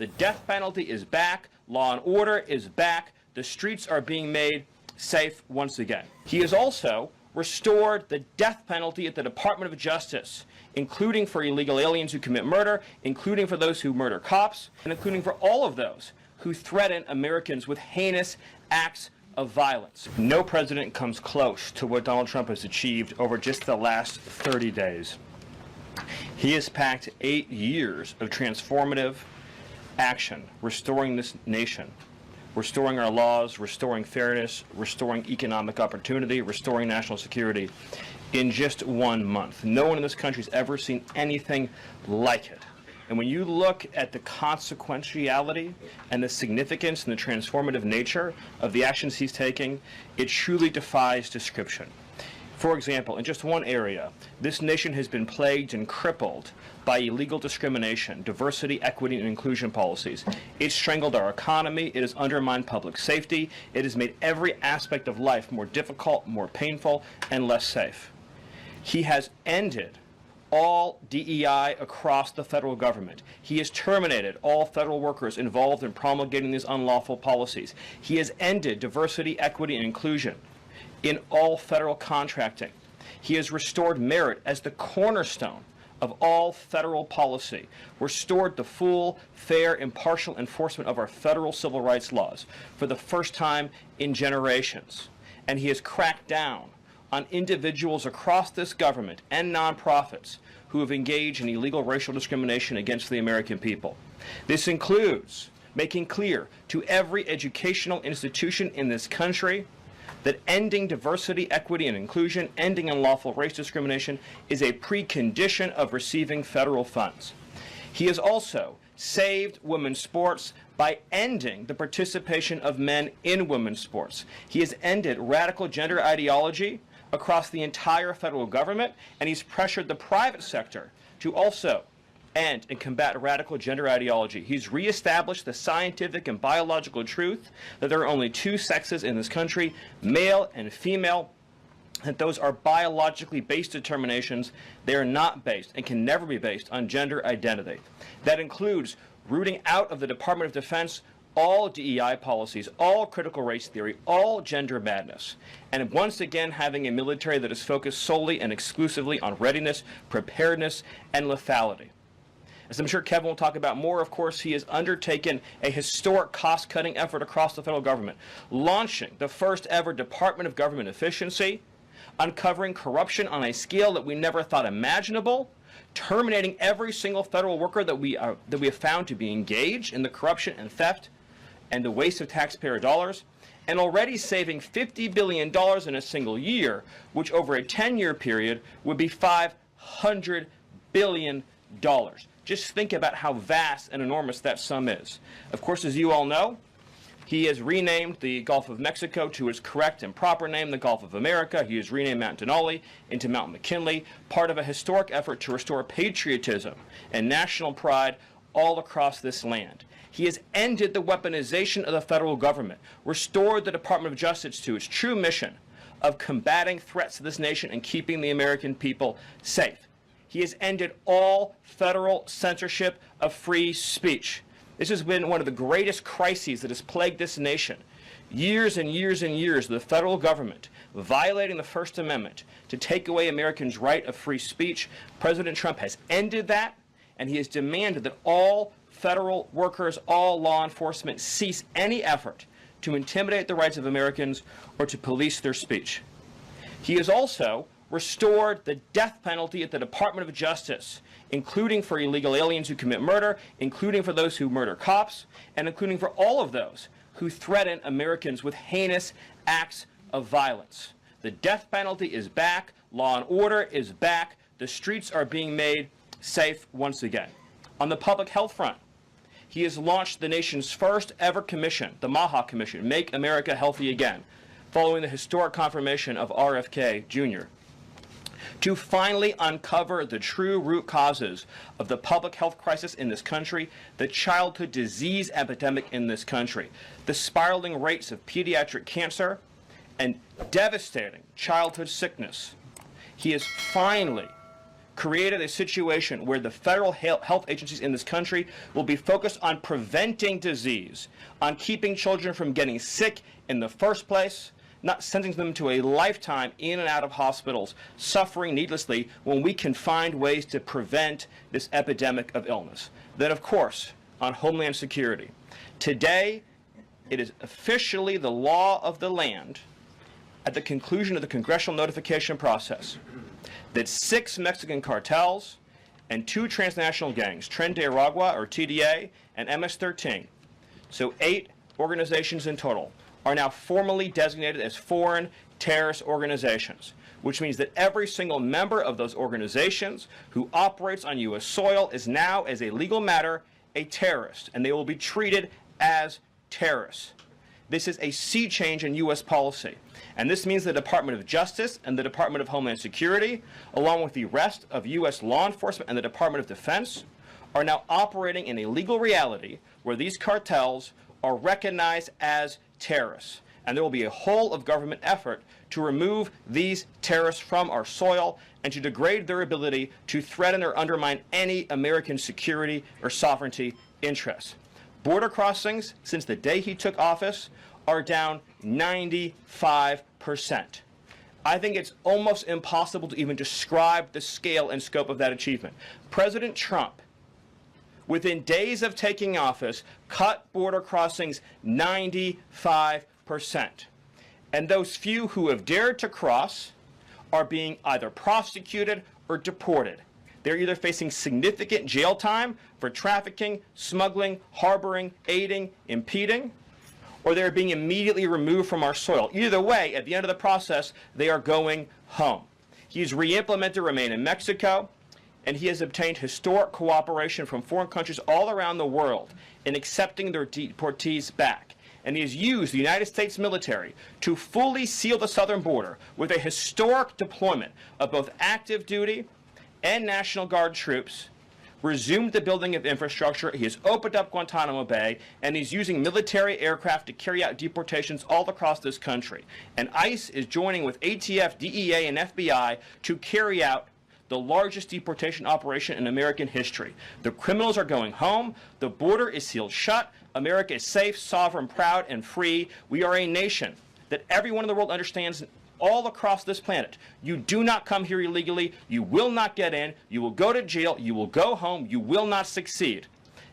The death penalty is back. Law and order is back. The streets are being made safe once again. He has also restored the death penalty at the Department of Justice, including for illegal aliens who commit murder, including for those who murder cops, and including for all of those who threaten Americans with heinous acts of violence. No president comes close to what Donald Trump has achieved over just the last 30 days. He has packed 8 years of transformative action, restoring this nation, restoring our laws, restoring fairness, restoring economic opportunity, restoring national security in just 1 month. No one in this country has ever seen anything like it. And when you look at the consequentiality and the significance and the transformative nature of the actions he's taking, it truly defies description. For example, in just one area, this nation has been plagued and crippled by illegal discrimination, diversity, equity, and inclusion policies. It's strangled our economy, it has undermined public safety, it has made every aspect of life more difficult, more painful, and less safe. He has ended all DEI across the federal government. He has terminated all federal workers involved in promulgating these unlawful policies. He has ended diversity, equity, and inclusion in all federal contracting. He has restored merit as the cornerstone of all federal policy, restored the full, fair, impartial enforcement of our federal civil rights laws for the first time in generations. And he has cracked down on individuals across this government and nonprofits who have engaged in illegal racial discrimination against the American people. This includes making clear to every educational institution in this country that ending diversity, equity, and inclusion, ending unlawful race discrimination is a precondition of receiving federal funds. He has also saved women's sports by ending the participation of men in women's sports. He has ended radical gender ideology across the entire federal government, and he's pressured the private sector to also end and combat radical gender ideology. He's reestablished the scientific and biological truth that there are only two sexes in this country, male and female, that those are biologically based determinations. They are not based and can never be based on gender identity. That includes rooting out of the Department of Defense all DEI policies, all critical race theory, all gender madness, and once again having a military that is focused solely and exclusively on readiness, preparedness, and lethality. As I'm sure Kevin will talk about more, of course, he has undertaken a historic cost-cutting effort across the federal government, launching the first ever Department of Government Efficiency, uncovering corruption on a scale that we never thought imaginable, terminating every single federal worker that we have found to be engaged in the corruption and theft and the waste of taxpayer dollars, and already saving $50 billion in a single year, which over a 10-year period would be $500 billion. Just think about how vast and enormous that sum is. Of course, as you all know, he has renamed the Gulf of Mexico to its correct and proper name, the Gulf of America. He has renamed Mount Denali into Mount McKinley, part of a historic effort to restore patriotism and national pride all across this land. He has ended the weaponization of the federal government, restored the Department of Justice to its true mission of combating threats to this nation and keeping the American people safe. He has ended all federal censorship of free speech. This has been one of the greatest crises that has plagued this nation. Years and years and years of the federal government violating the First Amendment to take away Americans' right of free speech. President Trump has ended that, and he has demanded that all federal workers, all law enforcement, cease any effort to intimidate the rights of Americans or to police their speech. He has also restored the death penalty at the Department of Justice, including for illegal aliens who commit murder, including for those who murder cops, and including for all of those who threaten Americans with heinous acts of violence. The death penalty is back. Law and order is back. The streets are being made safe once again. On the public health front, he has launched the nation's first ever commission, the MAHA Commission, Make America Healthy Again, following the historic confirmation of RFK Jr., to finally uncover the true root causes of the public health crisis in this country, the childhood disease epidemic in this country, the spiraling rates of pediatric cancer, and devastating childhood sickness. He has finally created a situation where the federal health agencies in this country will be focused on preventing disease, on keeping children from getting sick in the first place, not sending them to a lifetime in and out of hospitals, suffering needlessly, when we can find ways to prevent this epidemic of illness. Then, of course, on Homeland Security. Today, it is officially the law of the land, at the conclusion of the congressional notification process, that 6 Mexican cartels and 2 transnational gangs, Tren de Aragua, or TDA, and MS-13, so 8 organizations in total, are now formally designated as foreign terrorist organizations, which means that every single member of those organizations who operates on U.S. soil is now, as a legal matter, a terrorist, and they will be treated as terrorists. This is a sea change in U.S. policy, and this means the Department of Justice and the Department of Homeland Security, along with the rest of U.S. law enforcement and the Department of Defense, are now operating in a legal reality where these cartels are recognized as terrorists, and there will be a whole of government effort to remove these terrorists from our soil and to degrade their ability to threaten or undermine any American security or sovereignty interests. Border crossings, since the day he took office, are down 95%. I think it's almost impossible to even describe the scale and scope of that achievement. President Trump, within days of taking office, cut border crossings 95%. And those few who have dared to cross are being either prosecuted or deported. They're either facing significant jail time for trafficking, smuggling, harboring, aiding, impeding, or they're being immediately removed from our soil. Either way, at the end of the process, they are going home. He's re-implemented Remain in Mexico, and he has obtained historic cooperation from foreign countries all around the world in accepting their deportees back. And he has used the United States military to fully seal the southern border with a historic deployment of both active duty and National Guard troops, resumed the building of infrastructure, he has opened up Guantanamo Bay, and he's using military aircraft to carry out deportations all across this country. And ICE is joining with ATF, DEA, and FBI to carry out the largest deportation operation in American history. The criminals are going home, the border is sealed shut, America is safe, sovereign, proud, and free. We are a nation that everyone in the world understands all across this planet. You do not come here illegally, you will not get in, you will go to jail, you will go home, you will not succeed.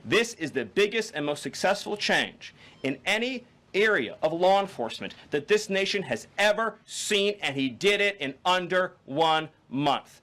This is the biggest and most successful change in any area of law enforcement that this nation has ever seen, and he did it in under 1 month.